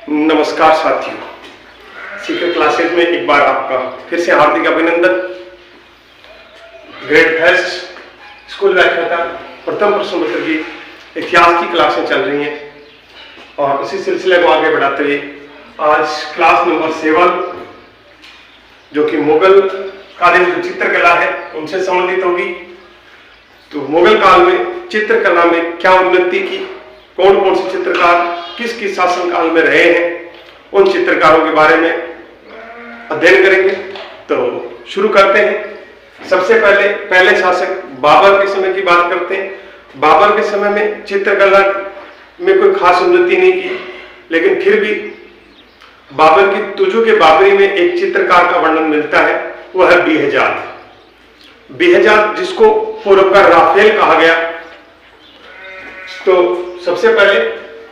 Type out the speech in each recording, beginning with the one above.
नमस्कार साथियों, secret classes में एक बार आपका फिर से हार्दिक अभिनंदन। ग्रेड फर्स्ट स्कूल व्याख्याता प्रथम प्रश्न पत्र की इतिहास की क्लासें चल रही हैं और उसी सिलसिले को आगे बढ़ाते हुए आज क्लास नंबर 7 जो कि मुगल कालीन जो चित्रकला है उनसे संबंधित होगी। तो मुगल काल में चित्रकला में क्या उन्नति की, कौन कौन से चित्रकार किस किस शासन काल में रहे हैं, उन चित्रकारों के बारे में अध्ययन करेंगे। तो शुरू करते हैं। सबसे पहले शासक बाबर के समय की बात करते हैं। बाबर के समय में चित्रकला में कोई खास उन्नति नहीं की, लेकिन फिर भी बाबर की तुजु के बाबरी में एक चित्रकार का वर्णन मिलता है, वह है बेहजाद, जिसको पूर्व का राफेल कहा गया। तो सबसे पहले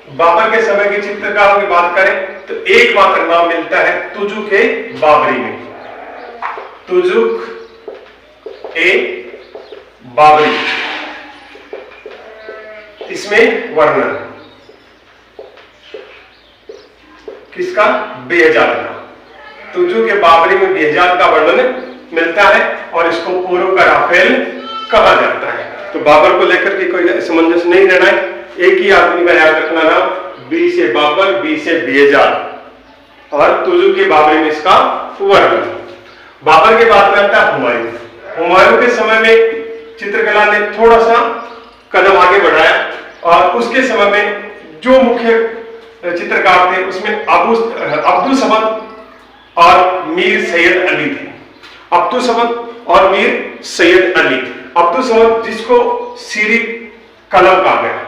बाबर के समय के चित्रकारों की बात करें तो एक मात्र नाम मिलता है तुजुक के बाबरी में, तुजुक ए बाबरी। इसमें वर्णन किसका? बेहजाद का। तुजुक के बाबरी में बेहजाद का वर्णन मिलता है और इसको पूर्व का राफेल कहा जाता है। तो बाबर को लेकर के कोई असमंजस नहीं रहना है, एक ही आदमी का याद रखना नाम, बी से बाबर, बी से बेहजाद और तुजु के बाबरी में इसका वर्णन। बाबर के बाद में आता है हुमायूं के समय में चित्रकला ने थोड़ा सा कदम आगे बढ़ाया और उसके समय में जो मुख्य चित्रकार थे उसमें अब्दुल समद और मीर सैयद अली थे। अब्दुल समद और मीर सैयद अली। अब्दुल समद जिसको शीरी कलम कहा गया,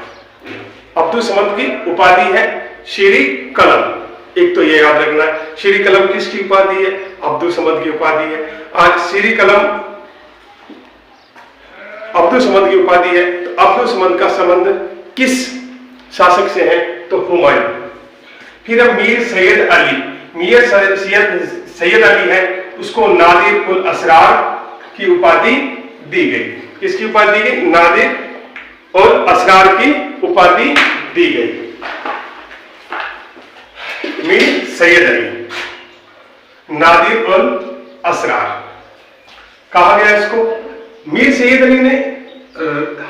अब्दुल समद की उपाधि है शीरी कलम। एक तो ये याद रखना है, शीरी कलम किसकी उपाधि है? अब्दुल समद की उपाधि है। आज शीरी कलम अब्दुल समद की उपाधि है, तो अब्दुल समद का संबंध किस शासक से है? तो हुमायूं। फिर अब मीर सैयद अली है, उसको नादिर उल असरार की उपाधि दी गई। किसकी उपाधि दी गई? नादिर और असरार की उपाधि दी गई। मीर सैयद अली, नादिर और असरार कहा गया इसको। मीर सैयद अली ने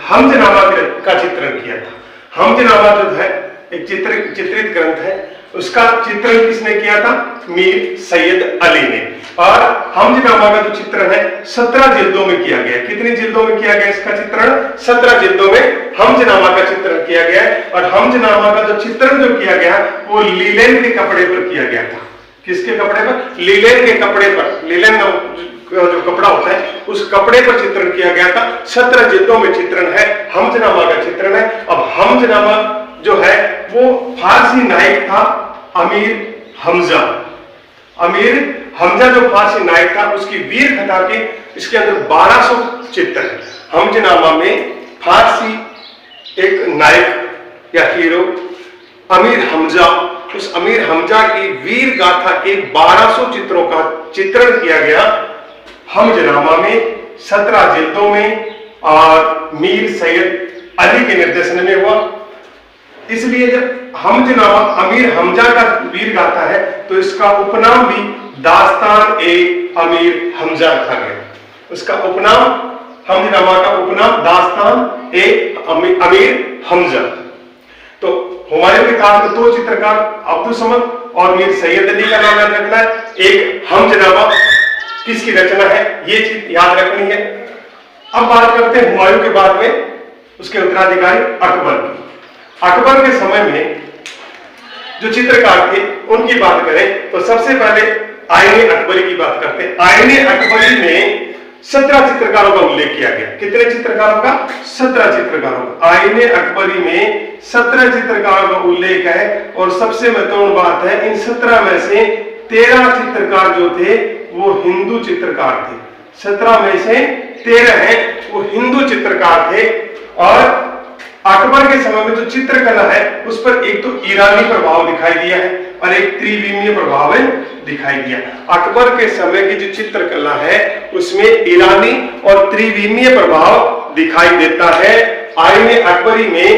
हमजनामा का चित्रण किया था। हमजनामा जो है एक चित्रित ग्रंथ है, उसका चित्रण किसने किया था? मीर सैयद अली ने। और हमजनामा का जो चित्रण है 17 जिल्दों में किया गया। कितनी जिल्दों में किया गया इसका चित्रण? 17 जिल्दों में हमजनामा का चित्रण किया गया। और हमजनामा का जो चित्रण जो किया गया वो लीलेन के कपड़े पर किया गया था। किसके कपड़े पर? लीलेन के कपड़े पर। लीलेन जो कपड़ा होता है उस कपड़े पर चित्रण किया गया था। 17 जिल्दों में चित्रण है, हमजनामा का चित्रण है। अब हमजनामा जो है वो फारसी नायक था अमीर हमजा। अमीर हमजा जो फारसी नायक था उसकी वीर कथा के इसके अंदर 1200 चित्र है। हमजनामा में फारसी एक नायक या हीरो अमीर हमजा, उस अमीर हमजा की वीर गाथा के 1200 चित्रों का चित्रण किया गया हमजनामा में 17 जिल्दों में और मीर सैयद अली के निर्देशन में हुआ। इसलिए जब हमजनामा अमीर हमजा का वीर गाथा है तो इसका उपनाम भी दास्तान ए अमीर हमजा रखा गया। उसका उपनाम, हमजनामा का उपनाम दास्तान ए अमीर हमजा। तो हुमायूं के काल में 2 चित्रकार अब्दुल समद और मीर सैयद अली का नाम याद रखना है। एक हमजनामा किसकी रचना है ये चीज याद रखनी है। अब बात करते हैं हुमायूं के बाद में उसके उत्तराधिकारी अकबर की। अकबर के समय में जो चित्रकार थे उनकी बात करें तो सबसे पहले आईने अकबरी की बात करते हैं। आईने अकबरी में 17 चित्रकारों का उल्लेख किया गया। कितने चित्रकारों का? 17 चित्रकारों का। आईने अकबरी में 17 चित्रकारों का उल्लेख है और सबसे महत्वपूर्ण बात है इन 17 में से 13 चित्रकार जो थे वो हिंदू चित्रकार थे। 17 में से 13 हैं वो हिंदू चित्रकार थे। और अकबर के समय में जो चित्रकला है उस पर एक तो ईरानी प्रभाव दिखाई दिया है और एक त्रिविमीय प्रभाव दिखाई दिया। अकबर के समय की जो चित्रकला है उसमें ईरानी और त्रिविमीय प्रभाव दिखाई देता है। आईने अकबरी में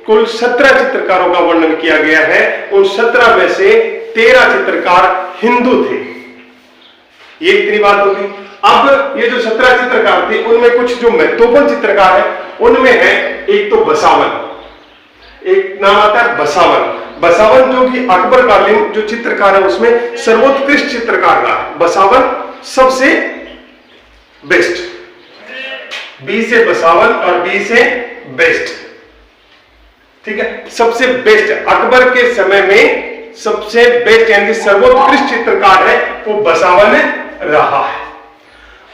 कुल 17 चित्रकारों का वर्णन किया गया है। उन 17 में से 13 चित्रकार हिंदू थे। ये इतनी बात होगी। अब ये जो 17 चित्रकार थे उनमें कुछ जो महत्वपूर्ण चित्रकार है उनमें है एक तो बसावन, एक नाम आता है बसावन। बसावन जो कि अकबर कालीन जो चित्रकार है उसमें सर्वोत्कृष्ट चित्रकार रहा है। बसावन सबसे बेस्ट, बी से बसावन और बी से बेस्ट, ठीक है, सबसे बेस्ट अकबर के समय में सबसे बेस्ट यानी सर्वोत्कृष्ट चित्रकार है वो बसावन रहा है।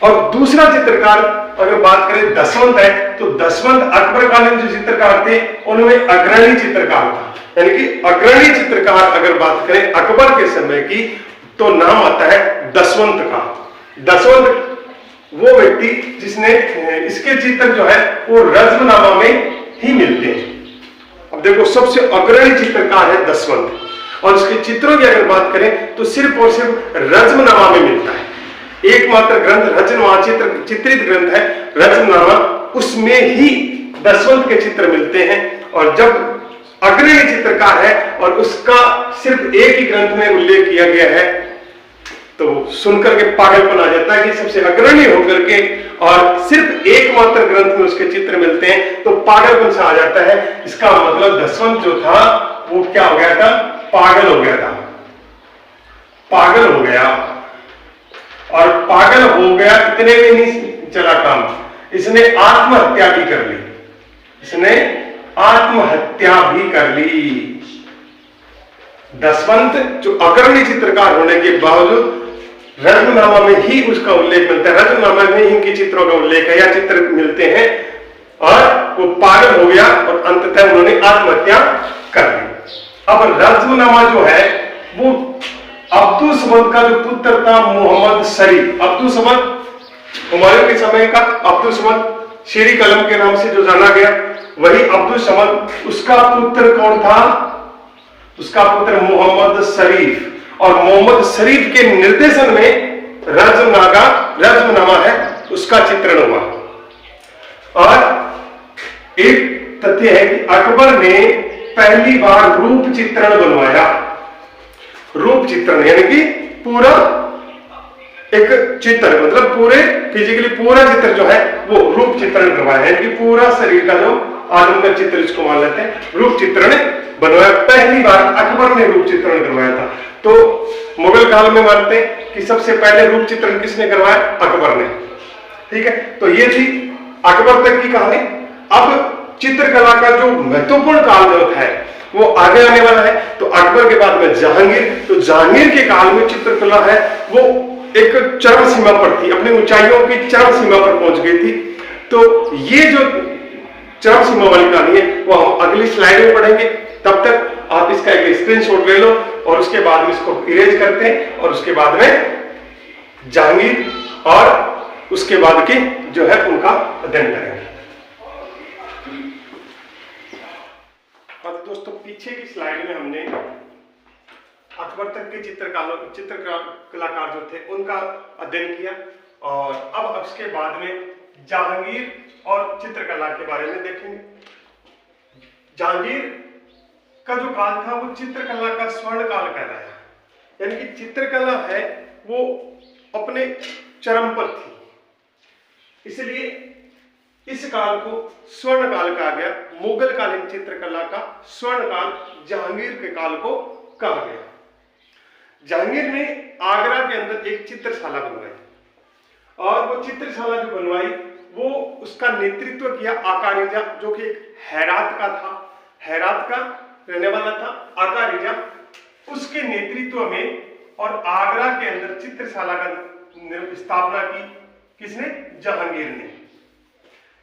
और दूसरा चित्रकार अगर बात करें दसवंत है तो दसवंत अकबर कालीन जो चित्रकार थे उनमें अग्रणी चित्रकार था। यानी कि अग्रणी चित्रकार अगर बात करें अकबर के समय की तो नाम आता है दसवंत का। दसवंत वो व्यक्ति जिसने इसके चित्र जो है वो रज्मनामा में ही मिलते हैं। अब देखो सबसे अग्रणी चित्रकार है दसवंत और इसके चित्रों की अगर बात करें तो सिर्फ और सिर्फ रज्मनामा में मिलता है। एकमात्र ग्रंथ रचनामा चित्रित ग्रंथ है रज्मनामा, उसमें ही दसवंत के चित्र मिलते हैं। और जब अग्रणी चित्रकार है और उसका सिर्फ एक ही ग्रंथ में उल्लेख किया गया है तो सुनकर के पागलपन आ जाता है कि सबसे अग्रणी होकर के और सिर्फ एकमात्र ग्रंथ में उसके चित्र मिलते हैं तो पागलपन से आ जाता है। इसका मतलब दसवंत जो था वो क्या हो गया था, पागल हो गया था, पागल हो गया। और पागल हो गया इतने में नहीं चला काम, इसने आत्महत्या भी कर ली, इसने आत्महत्या भी कर ली। दसवंत जो अग्रणी चित्रकार होने के बावजूद रज्मनामा में ही उसका उल्लेख मिलता है, रज्मनामा में ही इनके चित्रों का उल्लेख है या चित्र मिलते हैं और वो पागल हो गया और अंततः उन्होंने आत्महत्या कर ली। अब रज्मनामा जो है वो अब्दुल समद का जो पुत्र था मोहम्मद शरीफ, अब्दुल समद हुमायूं के समय का अब्दुल समद शेरी कलम के नाम से जो जाना गया वही अब्दुल समद, उसका पुत्र कौन था, उसका पुत्र मोहम्मद शरीफ। और मोहम्मद शरीफ के निर्देशन में रज्मनामा है उसका चित्रण हुआ। और एक तथ्य है कि अकबर ने पहली बार रूप चित्रण बनवाया। रूप चित्रण यानी कि पूरा एक चित्र मतलब पूरे फिजिकली पूरा चित्र जो है वो रूप चित्रण करवाया है कि पूरा शरीर का जो आदम का चित्र इसको मान लेते हैं रूप चित्रण बनवाया। पहली बार अकबर ने रूप चित्रण करवाया था। तो मुगल काल में मानते हैं कि सबसे पहले रूप चित्रण किसने करवाया, अकबर ने, ठीक है। तो ये थी अकबर तक की कहानी। अब चित्रकला का जो महत्वपूर्ण काल जो है वो आगे आने वाला है। तो अकबर के बाद में जहांगीर, तो जहांगीर के काल में चित्रकला है वो एक चरम सीमा पर थी, अपनी ऊंचाइयों की चरम सीमा पर पहुंच गई थी। तो ये जो चरम सीमा वाली कहानी है वो हम अगली स्लाइड में पढ़ेंगे। तब तक आप इसका एक स्क्रीनशॉट ले लो और उसके बाद में इसको इरेज करते हैं और उसके बाद में जहांगीर और उसके बाद के जो है उनका अध्ययन करेंगे। और दोस्तों पीछे की स्लाइड में हमने अकबर तक के चित्रकलाकार जो थे उनका अध्ययन किया और अब उसके बाद में जहांगीर और चित्रकला के बारे में देखेंगे। जहांगीर का जो काल था वो चित्रकला का स्वर्ण काल कहलाया, यानी कि चित्रकला है वो अपने चरम पर थी, इसलिए इस काल को स्वर्ण काल कहा गया। मुगल कालीन चित्रकला का स्वर्ण काल जहांगीर के काल को कहा गया। जहांगीर ने आगरा के अंदर एक चित्रशाला बनवाई और वो चित्रशाला जो बनवाई वो उसका नेतृत्व किया आका रेजा, जो कि एक हेरात का था, हेरात का रहने वाला था आका रेजा। उसके नेतृत्व में और आगरा के अंदर चित्रशाला का स्थापना की किसने, जहांगीर ने।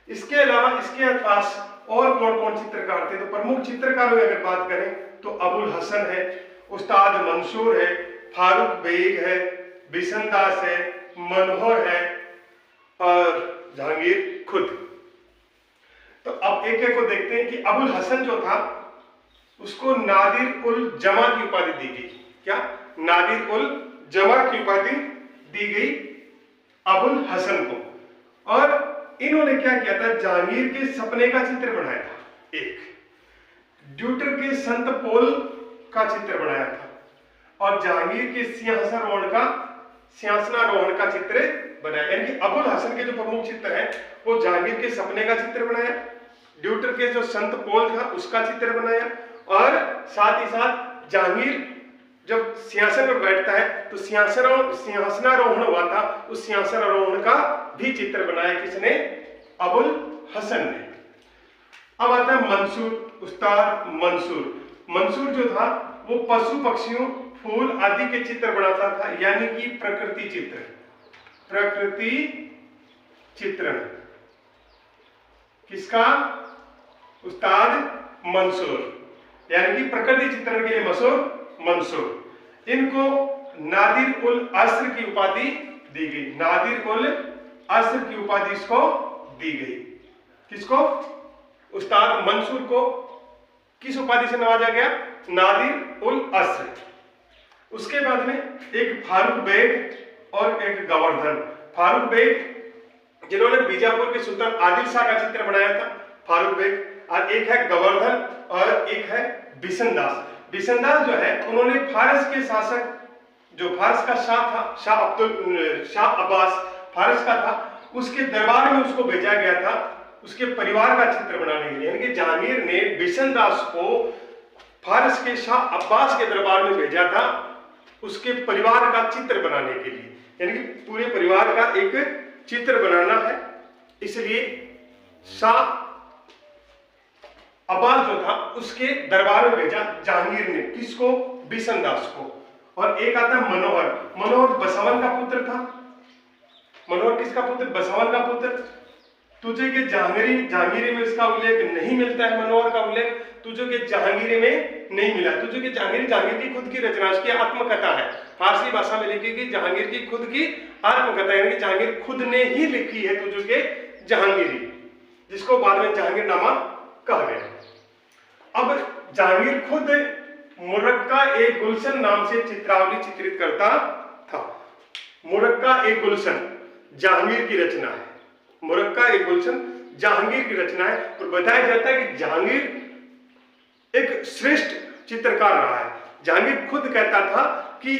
इसके अलावा इसके पास और कौन कौन चित्रकार थे, तो प्रमुख चित्रकारों की अगर बात करें तो अबुल हसन है, उस्ताद मंसूर है, फारूक बेग है, बिशन दास है, मनोहर है और जहांगीर खुद। तो अब एक एक को देखते हैं कि अबुल हसन जो था उसको नादिर उल जमा की उपाधि दी गई। क्या, नादिर उल जमा की उपाधि दी गई अबुल हसन को। और इन्होंने क्या किया था, जहांगीर के सपने का चित्र बनाया था एक, ड्यूटर के संत पोल का चित्र बनाया था और जहांगीर के सिंहासनारोहण का चित्र बनाया। यानी कि अबुल हसन के जो प्रमुख चित्र हैं वो जहांगीर के सपने का चित्र बनाया, ड्यूटर के जो संत पोल था उसका चित्र बनाया, और साथ ही साथ जहांगीर जब सिंहासन पर बैठता है तो सिंहासनारोहण हुआ था, उस सिंहासनारोहण का भी चित्र बनाया किसने? अबुल हसन ने। अब आता है मंसूर, उस्ताद मंसूर। मंसूर जो था वो पशु पक्षियों फूल आदि के चित्र बनाता था, यानी कि प्रकृति चित्र, प्रकृति चित्रण। किसका? उस्ताद मंसूर, यानी कि प्रकृति चित्रण के लिए मशहूर मंसूर। इनको नादिर उल अस्र की उपाधि दी गई, नादिर उल अस्र की उपाधि इसको दी गई। किसको? उस्ताद मंसूर को किस उपाधि से नवाजा गया? नादिर उल अस्र। उसके बाद में एक फारूक बेग और एक गवर्धन। फारूक बेग जिन्होंने बीजापुर के सुल्तान आदिल शाह का चित्र बनाया था, फारूक बेग, और एक है गवर्धन और एक है बिशनदास। बिशनदास जो है उन्होंने फारस के शासक, जो फारस का शाह था, शाह अब्बास फारस का था, उसके दरबार में उसको भेजा गया था उसके परिवार का चित्र बनाने के लिए। यानी कि जहांगीर ने बिशनदास को फारस के शाह अब्बास के दरबार में भेजा था उसके परिवार का चित्र बनाने के लिए, यानी कि पूरे परिवार का एक चित्र बनाना है। इसलिए शाह अब्बास जो था उसके दरबार में भेजा जहांगीर ने, किसको? बिशनदास को। और एक आता है मनोहर। मनोहर बसवन का पुत्र था। मनोहर किसका पुत्र? बसवन का पुत्र। तुझे के जहांगीरी में इसका उल्लेख नहीं मिलता है, मनोहर का उल्लेख तुझे के जहांगीरी में नहीं मिला। तुझे के जहांगीर की खुद की रचना, उसकी आत्मकथा है, फारसी भाषा में लिखी गई जहांगीर की खुद की आत्मकथा, यानी कि जहांगीर खुद ने ही लिखी है तुझे के जहांगीरी, जिसको बाद में जहांगीरनामा कहा गया। अब जहांगीर खुद मुरक्का एक गुलशन नाम से चित्रावली चित्रित करता था। मुरक्का एक गुलशन जहांगीर की रचना है, मुरक्का एक गुलशन जहांगीर की रचना है। और बताया जाता है कि जहांगीर एक श्रेष्ठ चित्रकार रहा है। जहांगीर खुद कहता था कि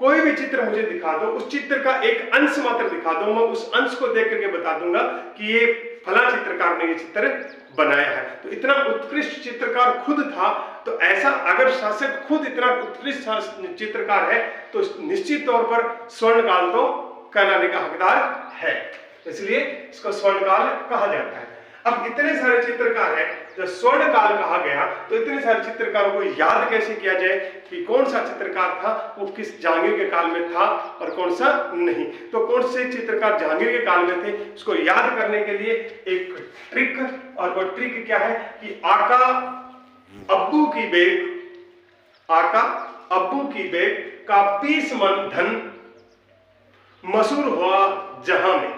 कोई भी चित्र मुझे दिखा दो, उस चित्र का एक अंश मात्र दिखा दो, मैं उस अंश को देख करके बता दूंगा कि ये फला चित्रकार ने ये चित्र बनाया है। तो इतना उत्कृष्ट चित्रकार खुद था। तो ऐसा अगर शासक खुद इतना उत्कृष्ट चित्रकार है तो निश्चित तौर पर स्वर्णकाल तो कहलाने का हकदार है, इसलिए इसको स्वर्णकाल कहा जाता है। अब इतने सारे चित्रकार हैं, जब स्वर्णकाल कहा गया तो इतने सारे चित्रकारों को याद कैसे किया जाए कि कौन सा चित्रकार था वो किस जहांगीर के काल में था और कौन सा नहीं। तो कौन से चित्रकार जहांगीर के काल में थे उसको याद करने के लिए एक ट्रिक, और वो ट्रिक क्या है कि आका अब्बू की बेग का 20 मन धन मशहूर हुआ जहां में।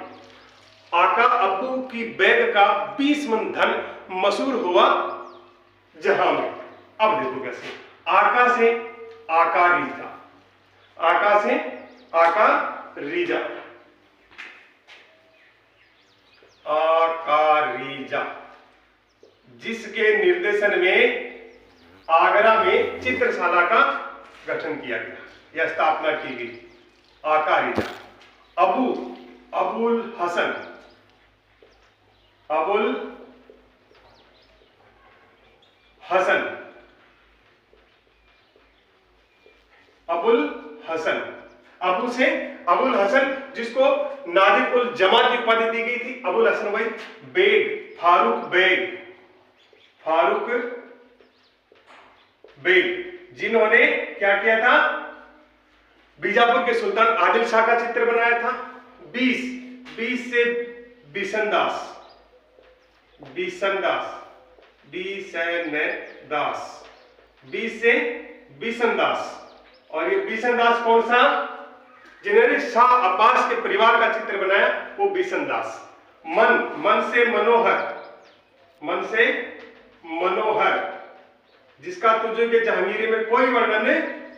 आका अब्बू की बेग का 20 मन धन मशहूर हुआ जहां में। अब देखो कैसे, आका से आका रीजा, आका से आका रीजा, आका रीजा, जिसके निर्देशन में आगरा में चित्रशाला का गठन किया गया या स्थापना की गई। आका रीजा। अबुल हसन, अबुल हसन, अबुल हसन, अबू से अबुल हसन, जिसको नादिर उल जमा की उपाधि दी गई थी। अबुल हसन भाई बेग, फारूक बेग, फारूक बेग, जिन्होंने क्या किया था? बीजापुर के सुल्तान आदिल शाह का चित्र बनाया था। 20 से बिशनदास, बिशनदास, 20 से बिशनदास। और ये बिशनदास कौन सा? जिन्होंने शाह अब्बास के परिवार का चित्र बनाया वो बिशनदास। मन से मनोहर, मन से मनोहर, जिसका तुझे के जहांगीरी में कोई वर्णन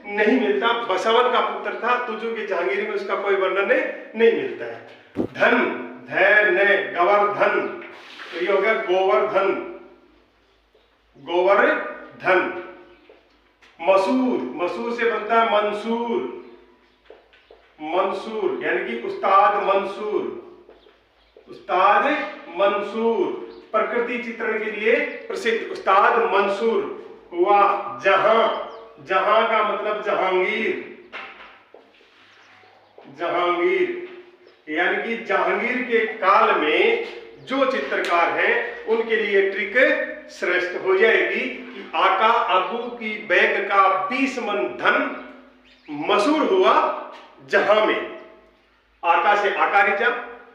नहीं मिलता। बसवन का पुत्र था, तुझे के जहांगीरी में उसका कोई वर्णन नहीं मिलता है। धन, गवर्धन, तो ये हो गया गोवर्धन, गोवर्धन। धन। मसूर, मसूर से बनता है मंसूर, मंसूर यानी कि उस्ताद मंसूर, उस्ताद मंसूर प्रकृति चित्रण के लिए प्रसिद्ध उस्ताद मंसूर हुआ। जहां, जहां का मतलब जहांगीर, जहांगीर यानी कि जहांगीर के काल में जो चित्रकार हैं उनके लिए ट्रिक श्रेष्ठ हो जाएगी कि आका अबू की बैग का 20 मन धन मसूर हुआ जहां में। आका से आका रिचा,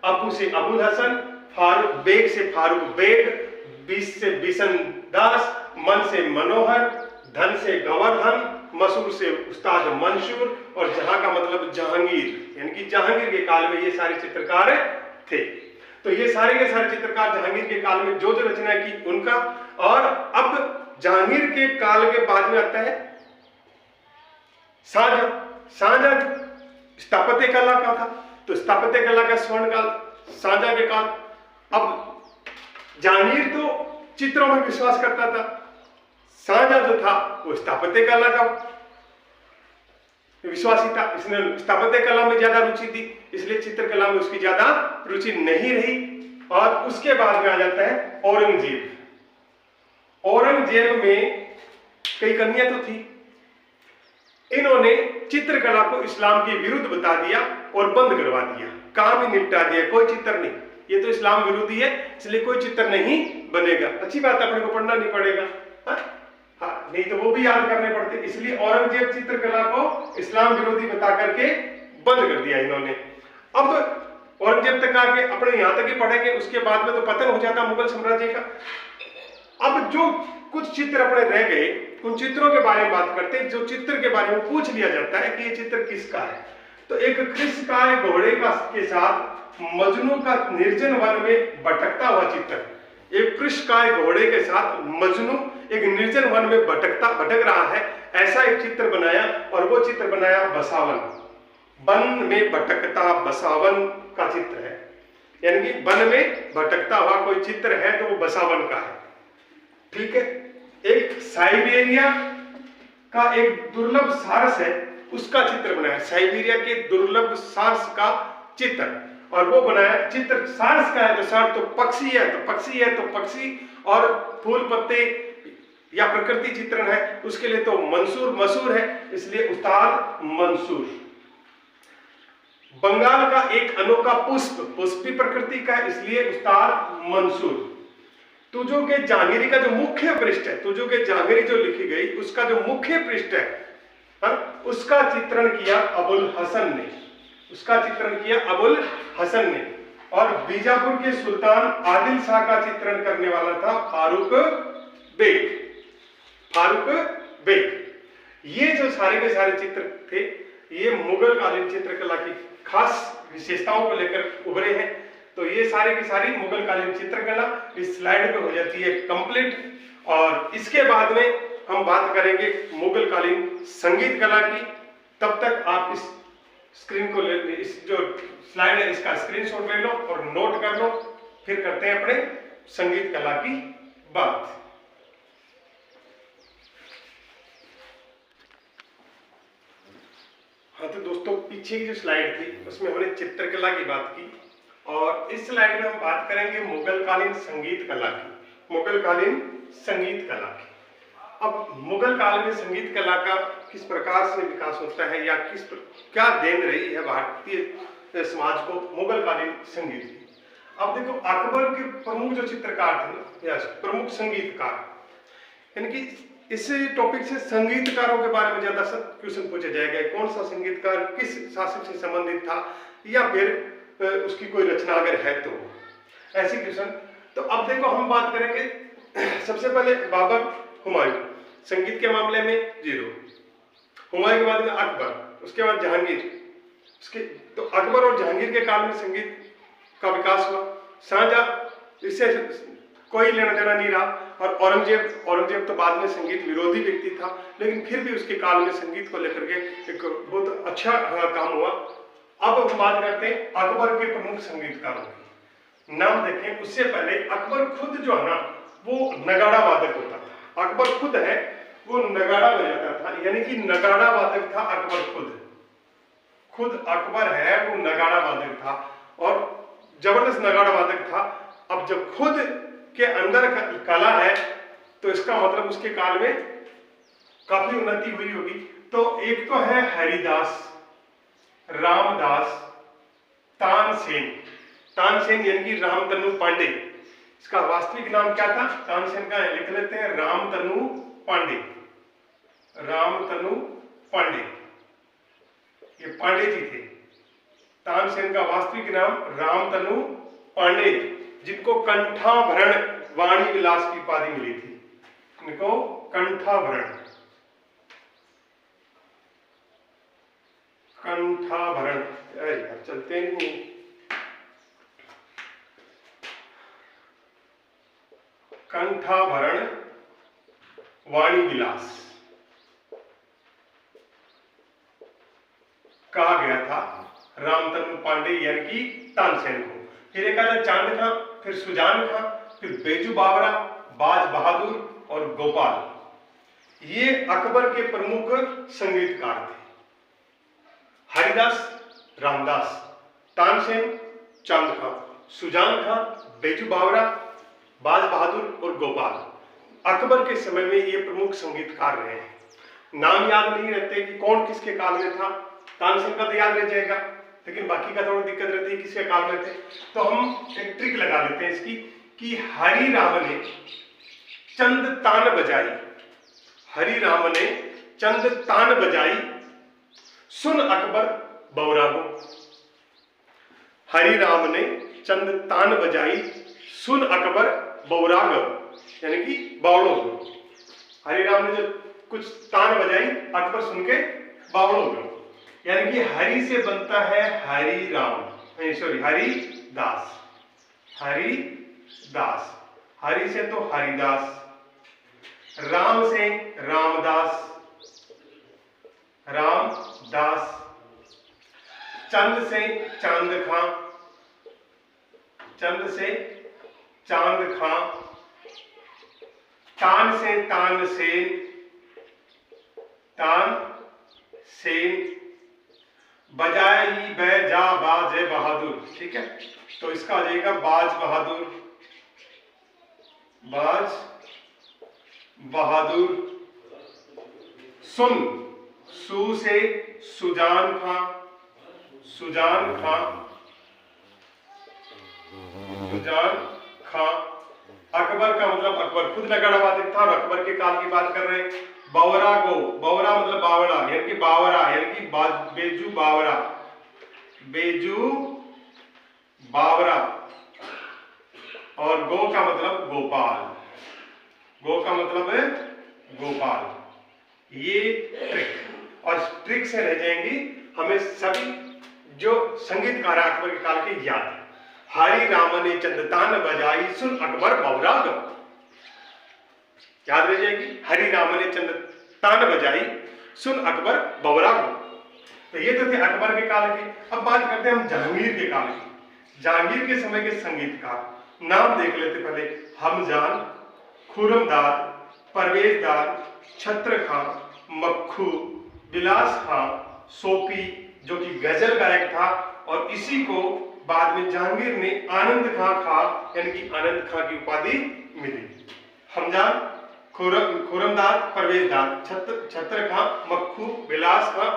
अबू से अबुल हसन, फारूक बेग से फारूक बेग, 20 से बिशन दास, मन से मनोहर, धन से गोवर्धन, मसूर से उस्ताद मंसूर और जहां का मतलब जहांगीर यानी कि जहांगीर के काल में ये सारे चित्रकार थे। तो ये सारे के सारे चित्रकार जहांगीर के काल में जो जो रचना की उनका। और अब जहांगीर के काल के बाद में आता है शाहजहां। शाहजहां स्थापत्य कला का था, तो स्थापत्य कला का स्वर्ण काल शाहजहां के काल। अब जहांगीर तो चित्रों में विश्वास करता था, शाहजहां जो था वो स्थापत्य कला का विश्वासी था, इसने स्थापत्य कला में ज्यादा रुचि थी, इसलिए चित्रकला में उसकी ज्यादा रुचि नहीं रही। और उसके बाद में आ जाता है औरंगजेब। औरंगजेब में कई कमियां तो थी, इन्होंने चित्रकला को इस्लाम के विरुद्ध बता दिया और बंद करवा दिया, काम ही निपटा दिया, कोई चित्र नहीं, ये तो इस्लाम विरोधी है इसलिए कोई चित्र नहीं बनेगा। अच्छी बात है, अपने को पढ़ना नहीं पड़ेगा, हाँ नहीं तो वो भी याद करने पड़ते, इसलिए औरंगजेब चित्रकला को इस्लाम विरोधी बता करके बंद कर दिया इन्होंने। अब औरंगजेब तक आके अपने यहां तक ही पढ़ेंगे, उसके बाद में तो पतन हो जाता मुगल साम्राज्य का। अब जो कुछ चित्र अपने रह गए उन चित्रों के बारे में बात करते हैं। जो चित्र के बारे में पूछ लिया जाता है कि ये चित्र किसका है, तो एक कृष्णकाय घोड़े का के साथ मजनू का निर्जन वन में भटकता हुआ चित्र। एक कृष्णकाय घोड़े के साथ मजनू एक निर्जन वन में भटक रहा है, ऐसा एक चित्र बनाया। और वो चित्र बनाया बसावन, वन में भटकता बसावन का चित्र है, यानी कि वन में भटकता हुआ कोई चित्र है तो वो बसावन का है। ठीक है, एक साइबेरिया का एक दुर्लभ सारस है, उसका चित्र बनाया, साइबेरिया के दुर्लभ सारस का चित्र, और वो बनाया चित्र सारस का है तो सारस तो पक्षी है, तो पक्षी है तो पक्षी, और फूल पत्ते या प्रकृति चित्रण है उसके लिए तो मंसूर मसूर है, इसलिए उस्ताद मंसूर। बंगाल का एक अनोखा पुष्प, पुष्पी प्रकृति का है इसलिए उस्ताद मंसूर। तुजो के जहांगीरी का जो मुख्य पृष्ठ है, तुजो के जहांगीरी जो लिखी गई उसका जो मुख्य पृष्ठ है, उसका चित्रण किया अबुल हसन ने, उसका चित्रण किया अबुल हसन ने। और बीजापुर के सुल्तान आदिल शाह का चित्रण करने वाला था फारूक बेग, फारूक बेग। ये जो सारे के सारे चित्र थे ये मुगल कालीन चित्रकला की खास विशेषताओं को लेकर उभरे हैं। तो ये सारे की सारी मुगल कालीन चित्रकला इस स्लाइड पे हो जाती है कंप्लीट। और इसके बाद में हम बात करेंगे मुगल कालीन संगीत कला की। तब तक आप इस स्क्रीन को ले, इस जो स्लाइड है इसका स्क्रीनशॉट ले लो और नोट कर लो, फिर करते हैं अपने संगीत कला की बात। हाँ तो दोस्तों, पीछे की जो स्लाइड थी उसमें हमने चित्रकला की बात की, और इस स्लाइड में हम बात करेंगे मुगल कालीन संगीत कला की, मुगल कालीन संगीत कला की। अब मुगल काल में संगीत कला का किस प्रकार से विकास होता है या क्या देन रही है भारतीय समाज को मुगल कालीन संगीत की। अब देखो, अकबर के प्रमुख जो चित्रकार थे ना, प्रमुख संगीतकार, यानी कि इस टॉपिक से संगीतकारों के बारे में ज्यादा क्वेश्चन पूछे जाएगा, कौन सा संगीतकार किस शासक से संबंधित था, या फिर उसकी कोई रचना अगर है तो ऐसी क्वेश्चन। तो अब देखो, हम बात करेंगे सबसे पहले बाबर हुमायूं, संगीत के मामले में 0, हुमायूं के बाद में अकबर, उसके बाद जहांगीर, उसके तो अकबर और जहांगीर के काल में संगीत का विकास हुआ। शाहजहां इससे कोई लेना देना नहीं रहा, और औरंगजेब तो बाद में संगीत विरोधी व्यक्ति था, लेकिन फिर भी उसके काल में संगीत को लेकर के एक बहुत अच्छा काम हुआ। अब हम बात करते हैं अकबर के प्रमुख संगीतकारों की। नाम देखें, उससे पहले अकबर खुद जो है ना वो नगाड़ा वादक होता था। अकबर खुद है वो नगाड़ा बजाता था, यानी कि नगाड़ा वादक था अकबर खुद अकबर है वो नगाड़ा वादक था और जबरदस्त नगाड़ा वादक था। अब जब खुद के अंदर कला है तो इसका मतलब उसके काल में काफी उन्नति हुई होगी। तो एक तो है हरिदास, रामदास, तानसेन यानी कि रामतनु पांडे। इसका वास्तविक नाम क्या था तानसेन का, लिख लेते हैं रामतनु पांडे, ये पांडे जी थे। तानसेन का वास्तविक नाम रामतनु पांडे, जिनको कंठाभरण वाणी विलास की उपाधि मिली थी। इनको कंठाभरण चलते नहीं, कंठाभरण वाणी विलास कहा गया था रामतनु पांडे यानी कि तानसेन को। फिर एक आता चांद खां, फिर सुजान खां, फिर बेजू बावरा, बाज बहादुर और गोपाल। ये अकबर के प्रमुख संगीतकार थे। हरिदास, रामदास, तानसेन, चांद खां, सुजान खां, बेजू बावरा, बाज बहादुर और गोपाल अकबर के समय में ये प्रमुख संगीतकार रहे हैं। नाम याद नहीं रहते कि कौन किसके काल में था। तानसेन का तो याद रह जाएगा, लेकिन बाकी का थोड़ी दिक्कत रहती है किसके काल में थे। तो हम एक ट्रिक लगा लेते हैं इसकी कि हरि राम ने चंद तान बजाई, हरि राम ने चंद तान बजाई, सुन अकबर बौरा गो। हरि राम ने चंद तान बजाई, सुन अकबर बौरा गो, यानी कि बावड़ो गो। हरि राम ने जो कुछ तान बजाई, अकबर सुन के बावड़ो गो। यानी कि हरि से बनता है हरि राम, सॉरी हरिदास, हरि से तो हरिदास, राम से रामदास, चंद से चांद खां, तान से तानसेन, बजाई बैजा बाजे बहादुर। ठीक है, तो इसका आ जाएगा बाज बहादुर, सुन, सू से सुजान खां, अकबर का मतलब अकबर खुद नगाड़ा वादक था और अकबर के काल की बात कर रहे हैं। बौरा गो, बौरा मतलब बावड़ा, यानी कि बेजू बावरा और गो का मतलब गोपाल। ये ट्रिक, और ट्रिक से रह जाएंगी हमें सभी जो संगीतकार अकबर के काल के याद। हरि राम ने चंद तान बजाई, सुन अकबर बौरा गो, याद रह जाएगी। हरि राम ने चंद तान बजाई, सुन अकबर बौरा गो। तो ये तो थे अकबर के काल के। अब बात करते हैं हम जहांगीर के काल की। जहांगीर के समय के संगीतकार नाम देख लेते पहले। हमजान, खुर्रमदाद, परवेजदाद, छत्र खां, मक्खू, बिलास खां, सोपी जो कि गजल गायक था, और इसी को बाद में जहांगीर ने आनंद खां यानी कि आनंद खां की उपाधि मिली। हमजान, खुर्रमदाद, परवेजदाद, छत्र खां, मक्खू, बिलास खां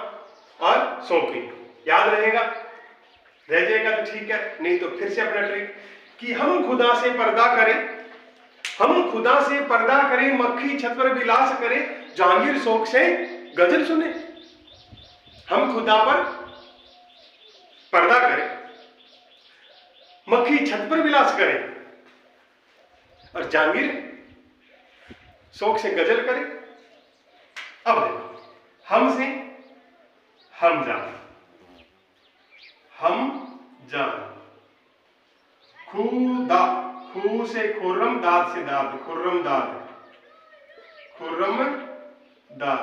और सोपी। याद रहेगा? रह जाएगा तो ठीक है, नहीं तो फिर से अपना ट्रिक कि हम खुदा से पर्दा करें, मक्खी छत्र बिलास करें, जहांगीर शौक से गजल सुने। हम खुदा पर पर्दा करें, मक्खी छत पर विलास करे और जहांगीर शौक से गजल करे। अब देखो, हम से हम जान, खू से खुर्रम, दाद से दाद, खुर्रमदाद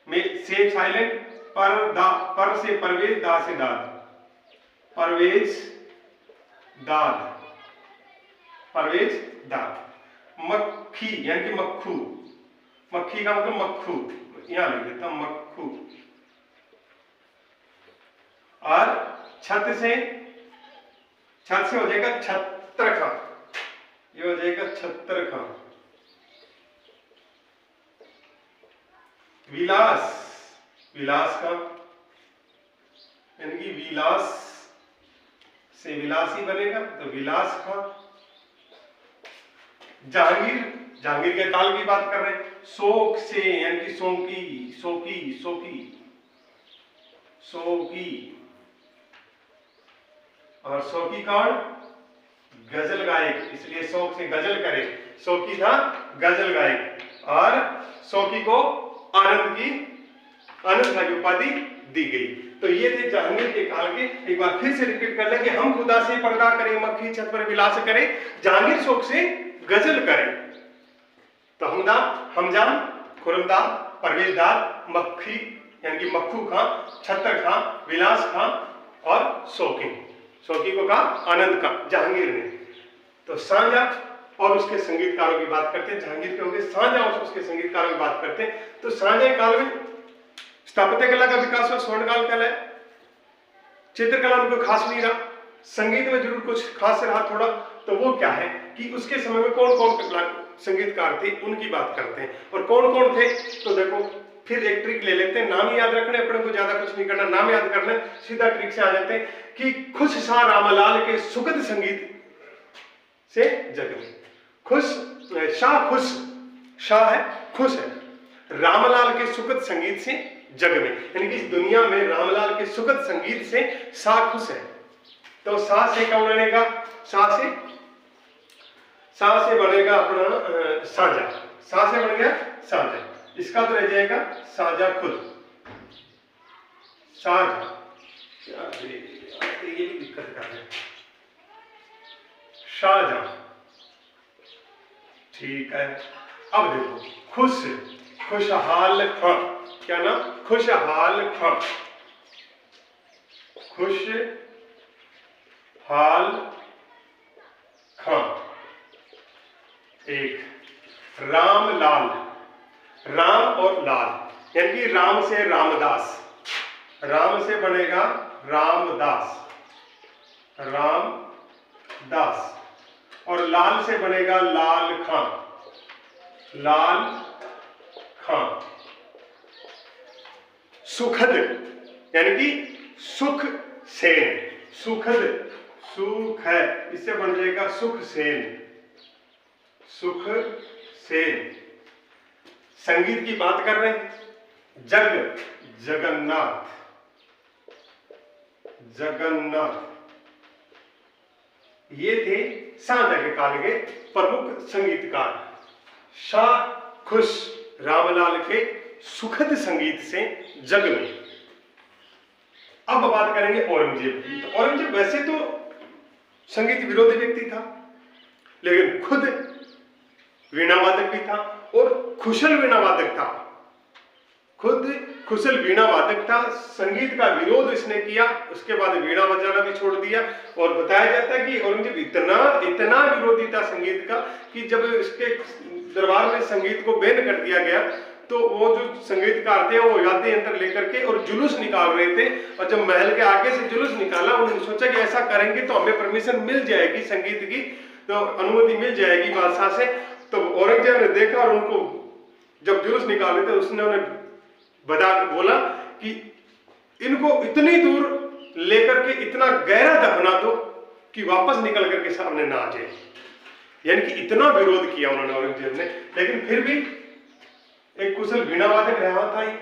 में सेफ साइलेंट, पर से परवेज, दा से दाद, परवेज दाद। मक्खी यानी कि मक्खू, मक्खी का मतलब मक्खू, यहां लिख देता हूं मक्खू। और छत से हो जाएगा छत्रखा, ये हो जाएगा छत्रखा। विलास, विलास का यानी कि विलास से विलासी बनेगा तो विलास का। जहांगीर, जहांगीर के काल की बात कर रहे हैं। शोक से यानी कि शोकी, शोकी, शोकी, शोकी। और शोकी कौन? गजल गायक, इसलिए शौक से गजल करे, शोकी था गजल गायक। और शोकी को आनंद की उपाधि दी गई। तो ये थे जहांगीर के काल के। एक बार फिर से रिपीट कर लें कि हम खुदा से पर्दा करें, मक्खी छत पर विलास करे, जहांगीर शौक से गजल करे। तो हमजान, खुरमदार, परवेजदार, मक्खी यानी कि मक्खू खां, छतर खां, विलास खां और शौकी। शौकी को कहा आनंद का जहांगीर ने। तो सांझा और उसके संगीतकारों की बात करते हैं। जहांगीर के होंगे सांझा और उसके संगीतकारों की बात करते हैं। तो सांझा काल में स्थापत्य कला का विकास हुआ, स्वर्णकाल कहलाए। चित्रकला में कोई खास नहीं रहा, संगीत में जरूर कुछ खास रहा थोड़ा। तो वो क्या है कि उसके समय में कौन कौन संगीतकार थे उनकी बात करते हैं। और कौन कौन थे तो देखो फिर एक ट्रिक ले लेते हैं, नाम याद रखने, अपने को ज्यादा कुछ नहीं करना, नाम याद करना, सीधा ट्रिक से आ जाते हैं कि खुश शाह रामलाल के सुखद संगीत से जग में। खुश शाह, खुश शाह है, खुश है, रामलाल के सुखद संगीत से जग में, यानी कि इस दुनिया में रामलाल के सुखद संगीत से शाह खुश है। तो शाह से कौन बनेगा? शाह से बनेगा अपना साझा, शाह से बन गया साझा। इसका तो रह जाएगा साझा खुद, साझा। ये भी दिक्कत कर रहे, शाहजहां, ठीक है। अब देखो खुश, खुशहाल खां, क्या नाम? खुशहाल खां, खुशहाल खां। एक रामलाल, राम और लाल यानी कि राम से रामदास, राम से बनेगा रामदास, रामदास। और लाल से बनेगा लाल खां, लाल खां। सुखद यानी कि सुख सेन, सुखद, सुख है, इससे बन जाएगा सुख सेन, सुख सेन। संगीत की बात कर रहे हैं। जगन्नाथ, जगन्नाथ। ये थे सांझा के काल के प्रमुख संगीतकार। शाह खुश रामलाल के सुखद संगीत से जग में। अब बात करेंगे औरंगजेब की। तो औरंगजेब वैसे तो संगीत विरोधी व्यक्ति था, लेकिन खुद वीणावादक भी था और कुशल वीणावादक था, खुद कुशल वीणावादक था। संगीत का विरोध इसने किया, उसके बाद वीणा बजाना भी छोड़ दिया। और बताया जाता है कि औरंगजेब इतना विरोधी था संगीत का कि जब इसके दरबार में संगीत को बैन कर दिया गया तो वो जो संगीतकार थे वो वाद्य यंत्र लेकर के और जुलूस निकाल रहे थे। और जब महल के आगे से जुलूस निकाला, उन्होंने सोचा कि ऐसा करेंगे तो हमें परमिशन मिल जाएगी, संगीत की तो अनुमति मिल जाएगी बादशाह से। तो औरंगजेब ने देखा और उनको जब जुलूस निकाले थे उसने उन्हें बता के बोला कि इनको इतनी दूर लेकर के इतना गहरा दफना दो कि वापस निकल करके सामने ना आ जाए। यानी कि इतना विरोध किया उन्होंने औरंगजेब ने, लेकिन फिर भी एक कुशल वीणावादक रहा था ही।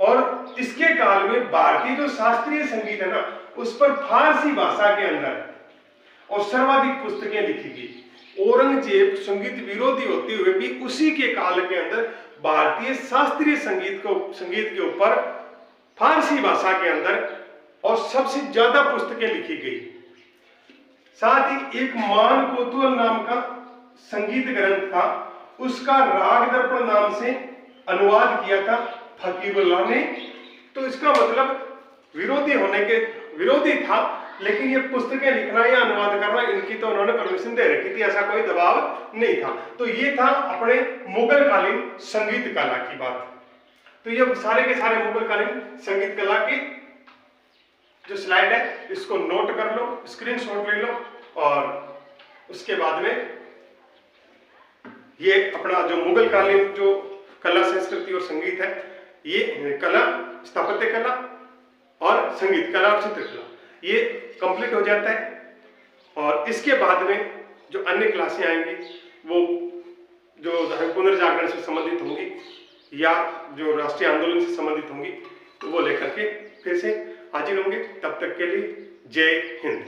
और इसके काल में भारतीय जो शास्त्रीय संगीत है ना, उस पर फारसी भाषा के अंदर और सर्वाधिक पुस्तकें लिखी गई। औरंगजेब संगीत विरोधी होते हुए भी उसी के काल के अंदर भारतीय शास्त्रीय संगीत के ऊपर फारसी भाषा के अंदर और सबसे ज्यादा पुस्तकें लिखी गई। साथ ही एक मान कोतवाल नाम का संगीत ग्रंथ था, उसका राग दर्पण नाम से अनुवाद किया था फकीरुल्लाह ने। तो इसका मतलब विरोधी था, लेकिन ये पुस्तकें लिखना या अनुवाद करना इनकी तो उन्होंने परमिशन दे रखी थी, ऐसा कोई दबाव नहीं था। तो ये था अपने मुगल कालीन संगीत कला की बात। तो ये सारे के सारे मुगल कालीन संगीत कला की जो स्लाइड है इसको नोट कर लो, स्क्रीनशॉट ले लो, और उसके बाद में ये अपना जो मुगल कालीन जो कला संस्कृति और संगीत है, ये कला, स्थापत्य कला और संगीत कला और चित्रकला, ये कंप्लीट हो जाता है। और इसके बाद में जो अन्य क्लासें आएंगी वो जो धर्म पुनर्जागरण से संबंधित होंगी या जो राष्ट्रीय आंदोलन से संबंधित होंगी, तो वो लेकर के फिर से हाजिर होंगे। तब तक के लिए जय हिंद।